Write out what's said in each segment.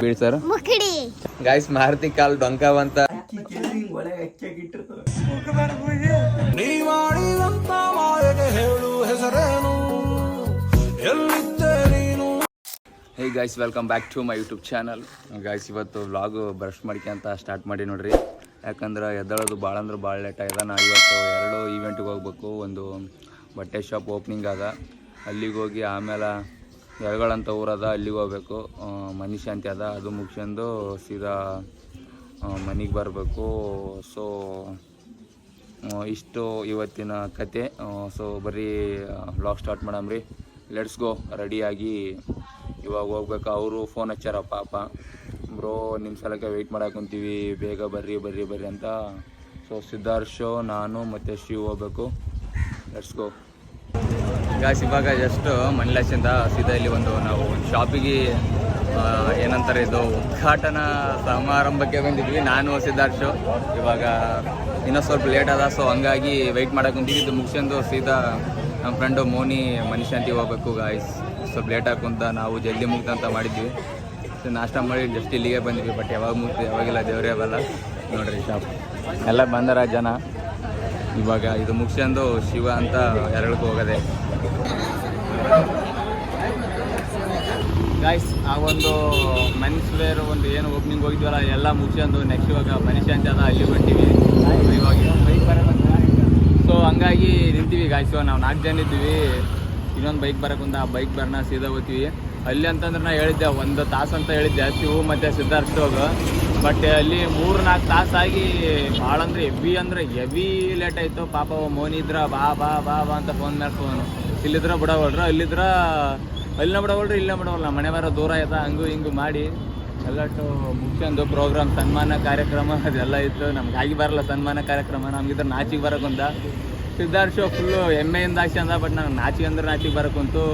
ಬೀಳ್ಸಾರ guys ಮಾರುತಿ ಕಾಲ್ ಡೊಂಕವಂತ hey guys welcome back to my YouTube channel. Guys ಇವತ್ತು ವ್ಲಾಗು ಬ್ರಷ್ ಮಾಡ್ಕೊಂತ ಸ್ಟಾರ್ಟ್ ಮಾಡಿ ನೋಡ್ರಿ. ಯಾಕಂದ್ರೆ ಎದ್ದಳೋದು ಭಾಳ ಅಂದ್ರೆ ಭಾಳ ಲೇಟ್ ಆಗಿದೆ. ನಾ ಇವತ್ತು 2 ಈವೆಂಟಿಗೆ ಹೋಗ್ಬೇಕು. ಒಂದು ಬಟ್ಟೆ ಶಾಪ್ ಓಪನಿಂಗ್ ಅದ, ಅಲ್ಲಿಗೆ ಹೋಗಿ ಆಮೇಲೆ ಎಳ್ಗಳಂತ ಊರದ ಅಲ್ಲಿಗೆ ಹೋಗ್ಬೇಕು. ಮನೆ ಶಾಂತಿ ಅದ, ಅದು ಮುಗಿಸ್ಕೊಂಡು ಸೀದಾ ಮನೆಗೆ ಬರಬೇಕು. ಸೊ ಇಷ್ಟು ಇವತ್ತಿನ ಕತೆ. ಸೊ ಬರೀ ವ್ಲಾಗ್ ಸ್ಟಾರ್ಟ್ ಮಾಡಮ್ರಿ. Let's go. ರೆಡಿಯಾಗಿ ಇವಾಗ ಹೋಗ್ಬೇಕು. ಅವರು ಫೋನ್ ಹಚ್ಚಾರ, ಪಾಪ ಬ್ರೋ ನಿಮ್ಮ ಸಲಕ್ಕೆ ವೆಯ್ಟ್ ಮಾಡಕ್ಕೆ ಕುಂತೀವಿ, ಬೇಗ ಬರ್ರಿ ಬರ್ರಿ ಬರ್ರಿ ಅಂತ. ಸೊ ಸಿದ್ಧಾರ್ಶು, ನಾನು ಮತ್ತು ಶಿವ್ ಹೋಗ್ಬೇಕು. Let's go guys. ಇವಾಗ ಜಸ್ಟ್ ಮನ್ಲಾಸಿಂದ ಸೀದಾ ಇಲ್ಲಿ ನಾವು ಶಾಪಿಗೆ ಏನಂತಾರೆ ಇದು ಉದ್ಘಾಟನಾ ಸಮಾರಂಭಕ್ಕೆ ಬಂದಿದ್ವಿ. ನಾನು ಸಿದ್ಧಾರ್ಶು ಇವಾಗ ಇನ್ನೂ ಸ್ವಲ್ಪ ಲೇಟ್ ಅದ. ಸೊ ಹಂಗಾಗಿ ವೆಯ್ಟ್ ಮಾಡಕ್ಕೆ ಕುಂತೀವಿ. ಇದು ಮುಗಿಸ್ಕೊಂಡು ಸೀದಾ ನಮ್ಮ ಫ್ರೆಂಡು ಮೋನಿ ಮನುಷ್ಯಂತಿಗೆ ಹೋಗ್ಬೇಕು ಗಾಯ್ಸ್. ಸ್ವಲ್ಪ ಲೇಟ್ ಹಾಕುಂತ ನಾವು ಜಲ್ದಿ ಮುಗ್ದಂತ ಮಾಡಿದ್ವಿ. ಸೊ ನಾಷ್ಟ ಮಾಡಿ ಜಸ್ಟ್ ಇಲ್ಲಿಗೆ ಬಂದ್ವಿ. ಬಟ್ ಯಾವಾಗ ಮುಗ್ತೀವಿ ಯಾವಾಗಿಲ್ಲ ದೇವರೇ ಬಲ್ಲ. ನೋಡ್ರಿ ಶಾಪ್ ಎಲ್ಲ ಬಂದರ ಜನ. ಇವಾಗ ಇದು ಮುಗಿಸ್ಕೊಂಡು ಶಿವ ಅಂತ ಎರಡಕ್ಕೆ ಹೋಗೋದೆ ಗಾಯ್ಸ್. ಆ ಒಂದು ಮೆನ್ಸ್ ವೇರ್ ಒಂದು ಏನು ಓಪನಿಂಗ್ ಹೋಗಿದ್ವಲ್ಲ ಎಲ್ಲ ಮುಗಿಸ್ಕೊಂಡು ನೆಕ್ಸ್ಟ್ ಇವಾಗ ಮನುಷ್ಯ ಅಂತ ಅದ, ಅಲ್ಲಿ ಹೊಂಟಿವಿ. ಇವಾಗ ಬೈಕ್ ಬರೋಲ್ಲ. ಸೊ ಹಂಗಾಗಿ ನಿಂತೀವಿ ಗಾಯ್ಸ್. ನಾವು 4 ಜನ ಇದ್ದೀವಿ. ಇನ್ನೊಂದು ಬೈಕ್ ಬರೋಕ್ಕಂತ ಆ ಬೈಕ್ ಬರೋಣ ಸೀದಾ ಹೋಗ್ತೀವಿ. ಅಲ್ಲಿ ಅಂತಂದ್ರೆ ನಾ ಹೇಳಿದ್ದೆ 1 ತಾಸು ಅಂತ ಹೇಳಿದ್ದೆ ಶಿವು ಮತ್ತು ಸಿದ್ಧಾರ್ಥ ಹೋಗು. ಬಟ್ ಅಲ್ಲಿ 3-4 ತಾಸಾಗಿ ಭಾಳ ಅಂದರೆ ಹೆವಿ ಲೇಟ್ ಆಯಿತು. ಪಾಪ ಮೋನಿ ಇದ್ರ ಬಾ ಬಾ ಬಾ ಬಾ ಅಂತ ಫೋನ್ ಮೇಲೆ ಫೋನು. ಇಲ್ಲಿದ್ರೆ ಬಿಡವಲ್ರು, ಅಲ್ಲಿನ ಬಿಡವಲ್ರು, ಇಲ್ಲೇ ಬಿಡವಲ್ಲ. ಮನೆ ಬರೋ ದೂರ ಆಯ್ತಾ, ಹಂಗೂ ಹಿಂಗೂ ಮಾಡಿ ಎಲ್ಲಟ್ಟು ಮುಗಿಸ್ಕೊಂಡು ಪ್ರೋಗ್ರಾಮ್ ಸನ್ಮಾನ ಕಾರ್ಯಕ್ರಮ ಅದೆಲ್ಲ ಇತ್ತು. ನಮ್ಗೆ ಆಗಿ ಬರಲ್ಲ ಸನ್ಮಾನ ಕಾರ್ಯಕ್ರಮ, ನಮಗಿದ್ರೆ ನಾಚಿಗೆ ಬರೋಕ್ಕಂತ. ಸಿದ್ಧಾರ್ಥ ಫುಲ್ಲು ಹೆಮ್ಮೆಯಿಂದ ಹಾಕಿ ಅಂದ. ಬಟ್ ನನಗೆ ನಾಚಿಗೆ ಬರೋಕ್ಕಂತೂ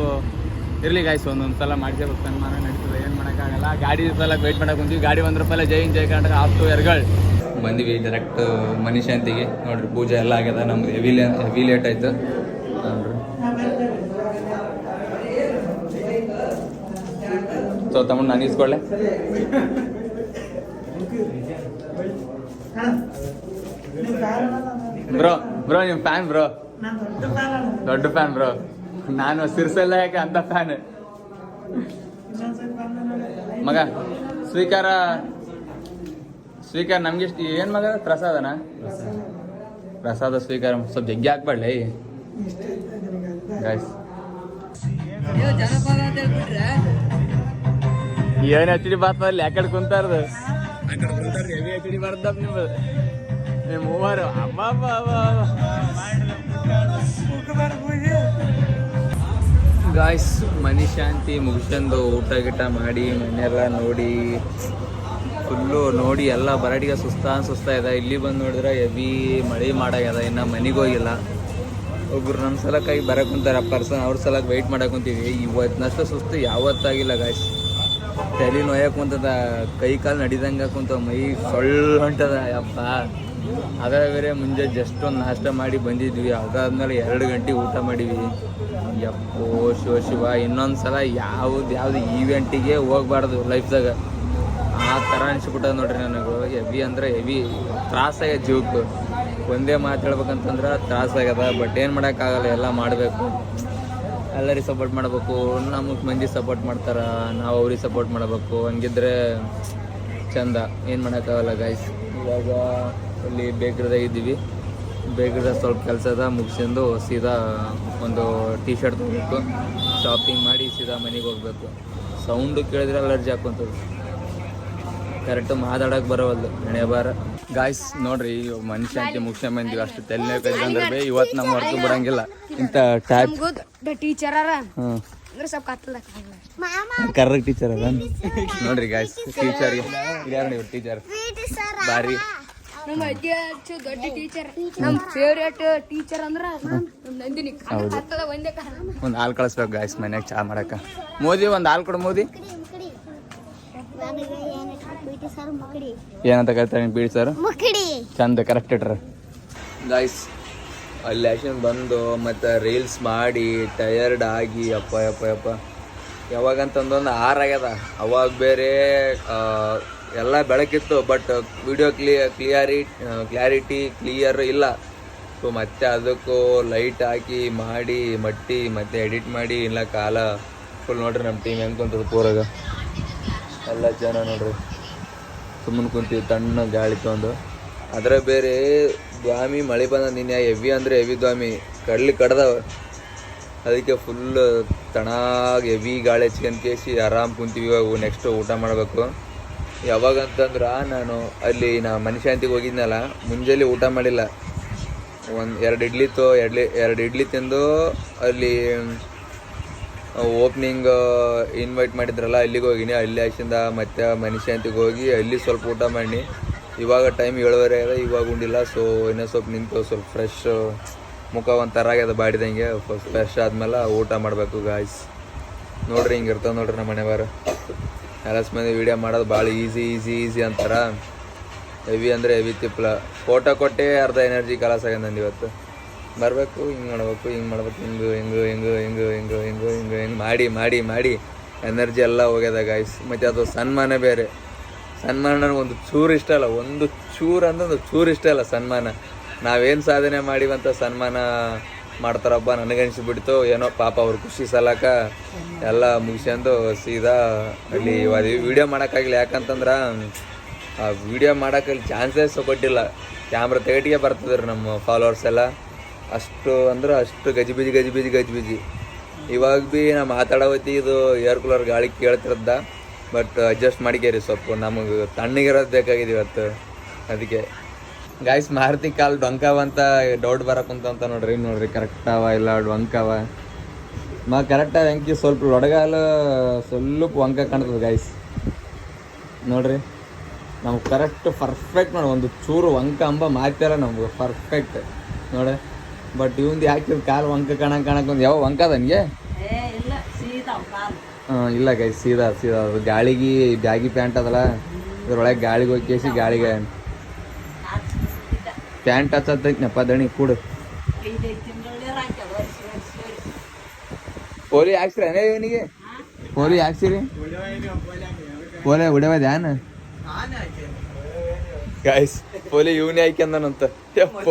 ಇರಲಿ ಗಾಯ್ಸ್. ಒಂದೊಂದು ಸಲ ಮಾಡ್ಕೋಬೇಕು, ಸನ್ಮಾನ ನಡೀತದೆ, ಏನು ಮಾಡೋಕ್ಕಾಗಲ್ಲ. ಗಾಡಿ ಸಲ ವೆಯ್ಟ್ ಮಾಡಕ್ಕೆ ಕುಂತೀವಿ. ಗಾಡಿ 1 ರೂಪಾಯಿ ಜೈ ಕರ್ನಾಟಕ ಆಫ್ ಟು ಎರಗಳು ಬಂದಿವಿ ಡೈರೆಕ್ಟ್ ಮನೆ ಶಾಂತಿಗೆ. ನೋಡ್ರಿ ಪೂಜೆ ಎಲ್ಲ ಆಗ್ಯದ. ನಮ್ದು ಹೆವಿ ಲೇಟ್ ಆಯ್ತು ನೋಡ್ರಿ. ಸೊ ತಮ್ಮ ನಾನು ಇಸ್ಕೊಳ್ಳೆ ಬ್ರೋ ನಿಮ್ಮ ಫ್ಯಾನ್ ಬ್ರೋ, ದೊಡ್ಡ ಫ್ಯಾನ್ ಬ್ರೋ. ನಾನು ಸಿರ್ಸಲ್ಲ ಯಾಕೆ ಅಂತ ಫ್ಯಾನ್. ಮಗ ಸ್ವೀಕಾರ ನಮ್ಗೆ ಇಷ್ಟು ಏನು ಮಗ ಪ್ರಸಾದನ? ಪ್ರಸಾದ ಸ್ವೀಕಾರ ಸ್ವಲ್ಪ ಜಗ್ಗಿ ಹಾಕ್ಬಾರ್ಲಿ ಗಾಯ್ಸ್. ಏನು ಎಚ್ ಡಿ ಬಾರ್ದಲ್ಲಿ ಯಾಕಡೆ ಕುಂತಾರ್ದು ಹೆವಿ ಎಚ್ ಡಿ ಬಾರ್ದಪ್ಪ ನಿಮ್ಮ ಮೂವರು. ಗಾಯ್ಸ್ ಮನೆ ಶಾಂತಿ ಮುಗಿಸ್ಕೊಂಡು ಊಟ ಗಿಟ ಮಾಡಿ ಮನೆಯೆಲ್ಲ ನೋಡಿ ಫುಲ್ಲು ನೋಡಿ ಎಲ್ಲ ಬರಟಿಗೆ ಸುಸ್ತಾ ಇದೆ. ಇಲ್ಲಿ ಬಂದು ನೋಡಿದ್ರೆ ಹೆವಿ ಮಳೆ ಮಾಡಾಗ್ಯದ. ಇನ್ನು ಮನೆಗೆ ಹೋಗಿಲ್ಲ. ಒಬ್ರು ನಮ್ಮ ಸಲಕ್ಕಾಗಿ ಬರಕ್ಕೆ ಕುಂತಾರೆ ಪರ್ಸನ್, ಅವ್ರ ಸಲಕ್ಕೆ ವೆಯ್ಟ್ ಮಾಡಕ್ಕೆ ಕುಂತೀವಿ. ಇವತ್ತಿನಷ್ಟು ಸುಸ್ತು ಯಾವತ್ತಾಗಿಲ್ಲ ಗಾಯ್ಸ್. ತಲೆ ನೋಯಕ್ಕೆ ಕುಂತದ, ಕೈ ಕಾಲು ನಡಿದಂಗೆ ಕುಂತ, ಮೈ ಸೊಳ್ಳು ಹೊಂಟದ ಯಪ್ಪ. ಅದರ ಬೇರೆ ಮುಂಜೆ ಜಸ್ಟ್ ಒಂದು ನಾಷ್ಟ ಮಾಡಿ ಬಂದಿದ್ವಿ. ಅದಾದ್ಮೇಲೆ 2 ಗಂಟೆಗೆ ಊಟ ಮಾಡಿದ್ವಿ. ಯಪ್ಪೋ ಶಿವ. ಇನ್ನೊಂದು ಸಲ ಯಾವುದು ಈವೆಂಟಿಗೆ ಹೋಗ್ಬಾರ್ದು ಲೈಫ್ದಾಗ, ಆ ಥರ ಅನಿಸ್ಬಿಟ್ಟದ ನೋಡ್ರಿ ನನಗೆ. ಹೆವಿ ಅಂದರೆ ಹೆವಿ ತ್ರಾಸಾಗ್ಯದ ಜೀವಕ್ಕೆ. ಒಂದೇ ಮಾತು ಹೇಳ್ಬೇಕಂತಂದ್ರೆ ತ್ರಾಸಾಗ್ಯದ. ಬಟ್ ಏನು ಮಾಡೋಕ್ಕಾಗಲ್ಲ, ಎಲ್ಲ ಮಾಡಬೇಕು. ಎಲ್ಲರಿಗೆ ಸಪೋರ್ಟ್ ಮಾಡಬೇಕು. ನಮಗೆ ಮಂದಿ ಸಪೋರ್ಟ್ ಮಾಡ್ತಾರೆ, ನಾವು ಅವ್ರಿಗೆ ಸಪೋರ್ಟ್ ಮಾಡಬೇಕು. ಹಂಗಿದ್ರೆ ಚಂದ. ಏನು ಮಾಡೋಕ್ಕಾಗಲ್ಲ ಗಾಯ್ಸ್. ಇವಾಗ ಅಲ್ಲಿ ಬೇಕ್ರಿದಾಗ ಇದ್ದೀವಿ. ಬೇಕ್ರಿದಾಗ ಸ್ವಲ್ಪ ಕೆಲಸ ಅದ, ಮುಗಿಸ್ಕೊಂಡು ಸೀದಾ ಒಂದು ಟೀ ಶರ್ಟ್ ತೊಗೋಬೇಕು. ಶಾಪಿಂಗ್ ಮಾಡಿ ಸೀದಾ ಮನೆಗೆ ಹೋಗ್ಬೇಕು. ಸೌಂಡು ಕೇಳಿದ್ರೆ ಅಲರ್ಜಿ ಹಾಕೊಂತದೆ. ಕರೆಕ್ಟು ಮಾತಾಡೋಕೆ ಬರೋವಲ್ದು, ಹಣೆ ಬಾರ ಗಾಯ್ಸ್. ನೋಡ್ರಿ ಮನುಷ್ಯ ಅಂತ ಮುಗಿಸ್ಕೊಂಡ್ ಬಂದಿವಿ. ಅಷ್ಟು ತೆಲ್ಲೆ ಕೈದಂದ್ರೆ ಇವತ್ತು ನಮ್ಮ ಹೊರತು ಬಿಡಂಗಿಲ್ಲ. ಇಂಥ ಟೈಪ್ ಕರ್ರಗ್ ಟೀಚರ್ ಅದ ನೋಡ್ರಿ ಗಾಯ್ಸ್. ಟೀಚರ್ ಯಾರು ನೀವು? ಟೀಚರ್ ಬಾರಿ ನಮ್ಮ ಅಜ್ಜಿ ದೊಡ್ಡ ಟೀಚರ್. ನಮ್ಮ ಫೇವ್ರೇಟ್ ಟೀಚರ್ ಅಂದ್ರೆ ನಂದಿನಿ. ಒಂದು ಹಾಲು ಕಳಿಸ್ಬೇಕು ಗಾಯ್ಸ್ ಮನ್ಯಾಗ ಚಾ ಮಾಡಕ್ಕ. ಮೋದಿ ಒಂದು ಹಾಲು ಕೊಡು ಮೋದಿ. ಏನಂತ ಕರಿತಾರೆ ಬೀಳ್ ಸರ್? ಚಂದ ಕರೆಕ್ಟ್ ಇಟ್ರ ಗಾಯ್ಸ್. ಅಲ್ಲಿ ಆಕ್ಷನ್ ಬಂದು ಮತ್ತು ರೀಲ್ಸ್ ಮಾಡಿ ಟಯರ್ಡ್ ಆಗಿ ಅಪ್ಪ ಯಾವಾಗಂತಂದೊಂದು 6 ಆಗ್ಯದ. ಅವಾಗ ಬೇರೆ ಎಲ್ಲ ಬೆಳಕಿತ್ತು, ಬಟ್ ವಿಡಿಯೋ ಕ್ಲಿಯರ್ ಇಲ್ಲ. ಸೊ ಮತ್ತೆ ಅದಕ್ಕೂ ಲೈಟ್ ಹಾಕಿ ಮಾಡಿ ಮತ್ತೆ ಎಡಿಟ್ ಮಾಡಿ ಇಲ್ಲ ಕಾಲ ಫುಲ್. ನೋಡ್ರಿ ನಮ್ಮ ಟೀಮ್ ಹೆಂಗೆ ಕುಂತದ ಪೂರಾಗ ಎಲ್ಲ ಜನ ನೋಡ್ರಿ ಸುಮ್ಮನೆ ಕುಂತೀವಿ ತಣ್ಣ ಗಾಳಿ ತೊಗೊಂಡು. ಅದರ ಬೇರೆ ದ್ವಾಮಿ ಮಳೆ ಬಂದ ನಿನ್ನೆ ಹೆವಿ ಅಂದರೆ ಹೆವಿ ದ್ವಾಮಿ ಕಡ್ದಾವ. ಅದಕ್ಕೆ ಫುಲ್ ತಣ್ಣಗೆ ಹೆವಿ ಗಾಳಿ ಹಚ್ಕೊಂಡ್ ಕೇಸಿ ಆರಾಮ್ ಕುಂತೀವಿ. ಇವಾಗ ನೆಕ್ಸ್ಟ್ ಊಟ ಮಾಡಬೇಕು. ಯಾವಾಗಂತಂದ್ರೆ ನಾನು ಅಲ್ಲಿ ಮನುಷ್ಯಾಂತಿಗೆ ಹೋಗಿದ್ನಲ್ಲ, ಮುಂಜಾನೆ ಊಟ ಮಾಡಿಲ್ಲ. 2 ಇಡ್ಲಿ ತಿಂದು ಅಲ್ಲಿ ಓಪನಿಂಗ್ ಇನ್ವೈಟ್ ಮಾಡಿದ್ರಲ್ಲ ಅಲ್ಲಿಗೆ ಹೋಗಿನಿ. ಅಲ್ಲಿ ಆಶಿಂದ ಮತ್ತೆ ಮನುಷ್ಯಾಂತಿಗೆ ಹೋಗಿ ಅಲ್ಲಿ ಸ್ವಲ್ಪ ಊಟ ಮಾಡಿ ಇವಾಗ ಟೈಮ್ 7:30 ಆಗ್ಯದ. ಇವಾಗ ಉಂಡಿಲ್ಲ. ಸೊ ಇನ್ನೂ ಸ್ವಲ್ಪ ನಿಂತು ಸ್ವಲ್ಪ ಫ್ರೆಶ್ ಮುಖ ಒಂಥರ ಆಗ್ಯದ ಬಾಡಿದಂಗೆ. ಫ್ರೆಶ್ ಆದ್ಮೇಲೆ ಊಟ ಮಾಡಬೇಕು ಗಾಯ್ಸ್. ನೋಡ್ರಿ ಹಿಂಗೆ ಇರ್ತಾವೆ ನೋಡ್ರಿ ನಮ್ಮ ಮನೆಯವರು. ಎಲ್ಲಸ್ ಮಂದಿ ವೀಡಿಯೋ ಮಾಡೋದು ಭಾಳ ಈಸಿ ಅಂತಾರ. ಹೆವಿ ಅಂದರೆ ಹೆವಿ ತಿಪ್ಪಲ. ಫೋಟೋ ಕೊಟ್ಟೆ ಅರ್ಧ ಎನರ್ಜಿ ಕಲಾಸ ಆಗ್ಯದ ನಂದು ಇವತ್ತು. ಬರಬೇಕು ಹಿಂಗೆ ಮಾಡ್ಬೇಕು ಹಿಂಗೆ ಮಾಡಿ ಎನರ್ಜಿ ಎಲ್ಲ ಹೋಗ್ಯದ ಗಾಯ್ಸ್. ಮತ್ತು ಅದು ಸನ್ಮಾನ ಬೇರೆ. ಸನ್ಮಾನ ನನಗೆ ಒಂದು ಚೂರು ಇಷ್ಟ ಇಲ್ಲ ಸನ್ಮಾನ. ನಾವೇನು ಸಾಧನೆ ಮಾಡಿವಂತ ಸನ್ಮಾನ ಮಾಡ್ತಾರಪ್ಪ ನನಗನ್ಸಿಬಿಡ್ತು. ಏನೋ ಪಾಪ ಅವ್ರ ಖುಷಿ ಸಲಕ ಎಲ್ಲ ಮುಗಿಸ್ಕೊಂಡು ಸೀದಾ ಅಲ್ಲಿ ವಿಡಿಯೋ ಮಾಡೋಕ್ಕಾಗಿಲ್ಲ. ಯಾಕಂತಂದ್ರೆ ಆ ವಿಡಿಯೋ ಮಾಡೋಕ್ಕಲ್ಲಿ ಚಾನ್ಸಸ್ ಕೊಟ್ಟಿಲ್ಲ. ಕ್ಯಾಮ್ರಾ ತೆಗಟಿಗೆ ಬರ್ತದ್ರಿ ನಮ್ಮ ಫಾಲೋವರ್ಸ್ ಎಲ್ಲ. ಅಷ್ಟು ಗಜಿಬಿಜಿ. ಇವಾಗ ಭೀ ನಾ ಮಾತಾಡೋ ಹೊತ್ತಿ ಇದು ಏರ್ ಕೂಲರ್ ಗಾಳಿ ಕೇಳ್ತಿರದ್ದ. ಬಟ್ ಅಡ್ಜಸ್ಟ್ ಮಾಡಿಕೇರಿ ಸ್ವಲ್ಪ. ನಮಗೆ ತಣ್ಣಗಿರೋದು ಬೇಕಾಗಿದೆ ಇವತ್ತು. ಅದಕ್ಕೆ ಗಾಯ್ಸ್ ಮಾರುತಿ ಕಾಲು ಡೊಂಕಾವ ಅಂತ ಡೌಟ್ ಬರಕುಂತ ನೋಡ್ರಿ ಕರೆಕ್ಟ್ ಅವ ಇಲ್ಲ ಡೊಂಕಾವ ಕರೆಕ್ಟ್ ಅವ. ಹೆಂಗೆ ಸ್ವಲ್ಪ ಲೊಡಗಾಲು ಸ್ವಲ್ಪ ವಂಕ ಕಾಣ್ತದೆ ಗಾಯ್ಸ್. ನೋಡ್ರಿ ನಮ್ಗೆ ಕರೆಕ್ಟ್ ಪರ್ಫೆಕ್ಟ್ ನೋಡಿ. ಒಂದು ಚೂರು ವಂಕ ಅಂಬ ಮಾತಿಲ್ಲ ನಮ್ಗೆ ಪರ್ಫೆಕ್ಟ್ ನೋಡಿ. ಬಟ್ ಇವಂದು ಹಾಕಿದ ಕಾಲು ವಂಕ ಕಾಣಕ್ಕೆ ಒಂದು ಯಾವ ವಂಕ ಅದ ನನಗೆ ಇಲ್ಲ ಗೈಸ್ ಸೀದಾ ಅದು ಗಾಳಿಗೆ ಬ್ಯಾಗಿ ಪ್ಯಾಂಟ್ ಅದಲ್ಲ, ಇದ್ರೊಳಗೆ ಗಾಳಿಗೆ ಹೋಗಿ ಗಾಳಿಗೆ ಪ್ಯಾಂಟ್ ಹಚ್ಚತ್ತೈತ್ನಪ್ಪ ದಣಿ ಕೂಡ. ಪೋಲಿ ಹಾಕ್ಸ್ರಿ ಇವನಿಗೆ ಪೋಲಿ ಹಾಕ್ಸಿರಿ ಪೋಲೆ ಉಡವದ್ಯಾನ ಗಾಯ್ಸ್. ಪೋಲಿ ಇವನೇ ಹಾಕ್ಯಂದನಂತ. ಯಪ್ಪ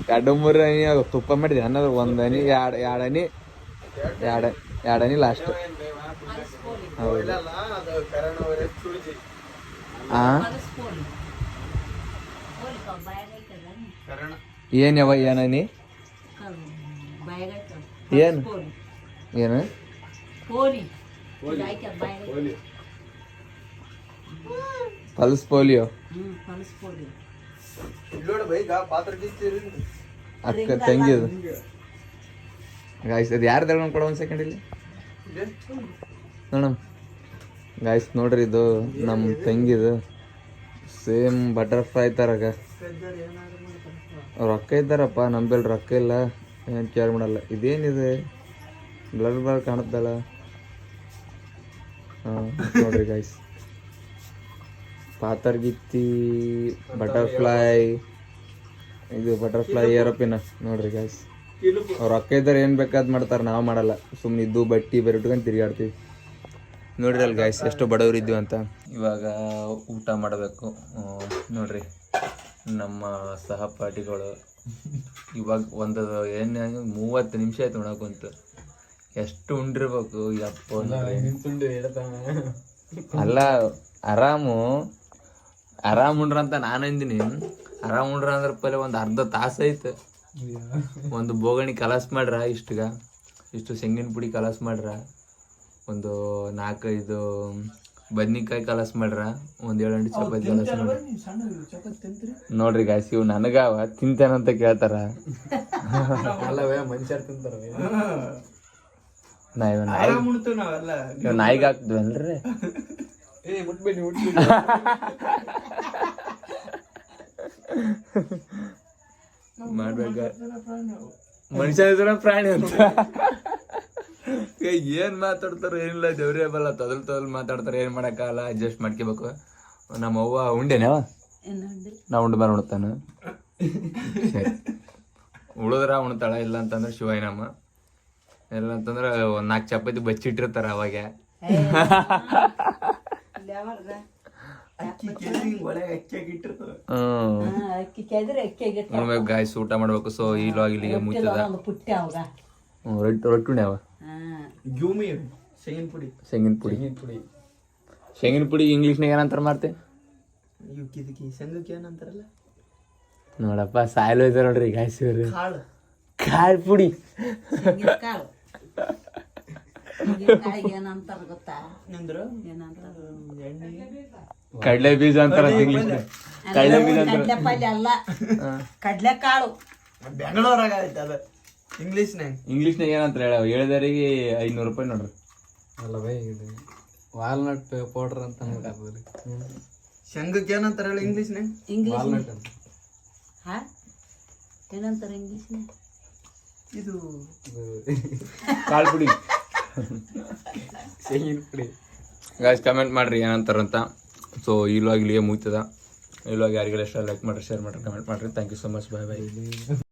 2-3 ಹನಿ ತುಪ್ಪ ಮಾಡಿದೆ ಅನ್ನೋದು. 1 ಹನಿ 2 ಹನಿ ಲಾಸ್ಟ್. ಹೌದು ಏನವ ಏನನಿ ಏನು ಪಲ್ಸ್ ಪೋಲಿಯೋ ಅಕ್ಕ ತಂಗಿದು ಗಾಯ್ಸ್. ಅದು ಯಾರ್ದು ಹೇಳೋಣ ಕೊಡ ಒಂದು ಸೆಕೆಂಡ್ ಇಲ್ಲಿ ನೋಡಮ್ ಗಾಯ್ಸ್. ನೋಡ್ರಿ ಇದು ನಮ್ಮ ತಂಗಿದು ಸೇಮ್ ಬಟರ್ಫ್ಲೈ ಥರಾಗ ರೊಕ್ಕ ಇದ್ದಾರಪ್ಪ. ನಂಬಲ್ಲಿ ರೊಕ್ಕ ಇಲ್ಲ, ಏನು ಕೇರ್ ಮಾಡಲ್ಲ. ಇದೇನಿದೆ ಬ್ಲರ್ ಕಾಣುತ್ತಲ್ಲ. ಹಾಂ ನೋಡ್ರಿ ಗಾಯ್ಸ್, ಪಾತರ್ಗಿತ್ತಿ ಬಟರ್ಫ್ಲೈ. ಇದು ಬಟರ್ಫ್ಲೈ ಏರೋಪಿನ ನೋಡ್ರಿ ಗಾಯ್ಸ್. ಅವ್ರು ರೊಕ್ಕ ಇದ್ದಾರೆ ಏನು ಬೇಕಾದ್ ಮಾಡ್ತಾರೆ, ನಾವು ಮಾಡಲ್ಲ. ಸುಮ್ಮನೆ ಇದ್ದು ಬಟ್ಟಿ ಬೇರೆ ಉಟ್ಕೊಂಡು ತಿರುಗಾಡ್ತೀವಿ. ನೋಡ್ರಿ ಅಲ್ಲಿ ಗಾಯ್ಸ್ ಎಷ್ಟು ಬಡವರು ಇದ್ವಿ ಅಂತ. ಇವಾಗ ಊಟ ಮಾಡಬೇಕು ನೋಡ್ರಿ. ನಮ್ಮ ಸಹಪಾಠಿಗಳು ಇವಾಗ ಒಂದು 30 ನಿಮಿಷ ಆಯ್ತು ಉಣಕಂತು. ಎಷ್ಟು ಉಂಡಿರ್ಬೇಕು ಯಪ್ಪ. ಅಲ್ಲ ಆರಾಮು ಉಂಡ್ರ ಅಂತ ನಾನು ಅಂದಿನಿ. ಆರಾಮ್ ಉಂಡ್ರ ಅಂದ್ರೆ ಪಲ್ಲೆ ಒಂದು ಅರ್ಧ ತಾಸು ಐತೆ. ಒಂದು ಬೋಗಣಿ ಕಲಸ್ ಮಾಡ್ರ, ಇಷ್ಟು ಶೇಂಗಿನ ಪುಡಿ ಕಲಸ್ ಮಾಡ್ರ, ಒಂದು 4-5 ಬದ್ನಿಕಾಯಿ ಕಲಸ್ ಮಾಡ್ರ, ಒಂದು 7-8 ಚಪಾತಿ ಕಲಸ್ ಮಾಡ್ರ. ನೋಡ್ರಿ ಗಾಯ್ಸ್, ಇವ್ ನನಗಾವ ತಿಂತೇನಂತ ಕೇಳ್ತಾರ. ನಾಯಿಗೆ ಹಾಕ್ದ್ವಲ್ರಿ ಮಾಡ್ಬೇಕ. ಮನುಷ್ಯ ಪ್ರಾಣಿ ಅಂತ ಏನ್ ಮಾತಾಡ್ತಾರ ಏನಿಲ್ಲ. ದೇವ್ರೇ ಬಲ್ಲ ತೊದಲ್ ಮಾತಾಡ್ತಾರ. ಏನ್ ಮಾಡಕ್ಕಾಗಲ್ಲ, ಅಡ್ಜಸ್ಟ್ ಮಾಡ್ಕೋಬೇಕು. ನಮ್ಮ ಅವ್ವ ಉಂಡೆನವ ನಾ ಉಂಡು ಬಾರ ಉಣ್ತಾನ. ಸರಿ ಉಳಿದ್ರ ಉಣ್ತಾಳ, ಇಲ್ಲ ಅಂತಂದ್ರೆ ಶಿವಾಯಿನಮ್ಮ. ಎಲ್ಲ ಅಂತಂದ್ರೆ ಒಂದ್ 4 ಚಪಾತಿ ಬಚ್ಚಿಟ್ಟಿರ್ತಾರ ಅವಾಗ. ನೋಡ್ಬೇಕು ಗಾಯ್ಸ್, ಊಟ ಮಾಡ್ಬೇಕು. ಸೊ ಈ ಲಾಗ್ ಇಲ್ಲಿಗೆ ಮುಗಿತದ. ರೊಟ್ಟಿ ಯಾವ ಶೇಂಗಿನ ಪುಡಿ ಇಂಗ್ಲೀಷ್ನಾಗ ಏನಂತಾರ ಮಾಡ್ತೆ ನೋಡಪ್ಪ, ಸಾಯಲ್ ಹೋಯ್ತಾರ ನೋಡ್ರಿ ಗಾಯ್ಸ್ ಇವ್ರು. ಕಾಳು ಪುಡಿ ಕಡ್ಲೆ ಬೀಜ ಅಂತಾರ ಇಂಗ್ಲೀಷ್. ಕಡ್ಲೆ ಬೀಜ ಕಡ್ಲೆ ಕಾಳು ಬೆಂಗಳೂರಾಗ ಅದು ಇಂಗ್ಲೀಷ್ನಾಗ ಏನಂತ ಹೇಳಿದವರಿಗೆ 500 ರೂಪಾಯಿ ನೋಡ್ರಿ. ಅಲ್ಲ ಬೈ, ಇದು ವಾಲ್ನಟ್ ಪೌಡರ್ ಅಂತ ಶಂಗಕ್ಕೆ ಏನಂತಾರ ಹೇಳಿ ಇಂಗ್ಲೀಷ್ನಾಗ? ವಾಲ್ನಟ್ ಅಂತ. ಏನಂತಾರ ಇಂಗ್ಲೀಷ್ನಾಗ? ಇದು ಕಾಳು ಪುಡಿ. ಶೇಂಗಿನ ಪುಡಿ. ಗಾಯ್ಸ್ ಕಮೆಂಟ್ ಮಾಡ್ರಿ ಏನಂತಾರಂತ. ಸೊ ಈ ಲಾಗ್ ಇಲ್ಲಿಗೆ ಮುಗಿತದ. ಈ ಲಾಗ್ ಯಾರಿಗೆಲ್ಲ ಇಷ್ಟ ಲೈಕ್ ಮಾಡ್ರಿ, ಶೇರ್ ಮಾಡ್ರಿ, ಕಮೆಂಟ್ ಮಾಡ್ರಿ. Thank you so much. Bye bye.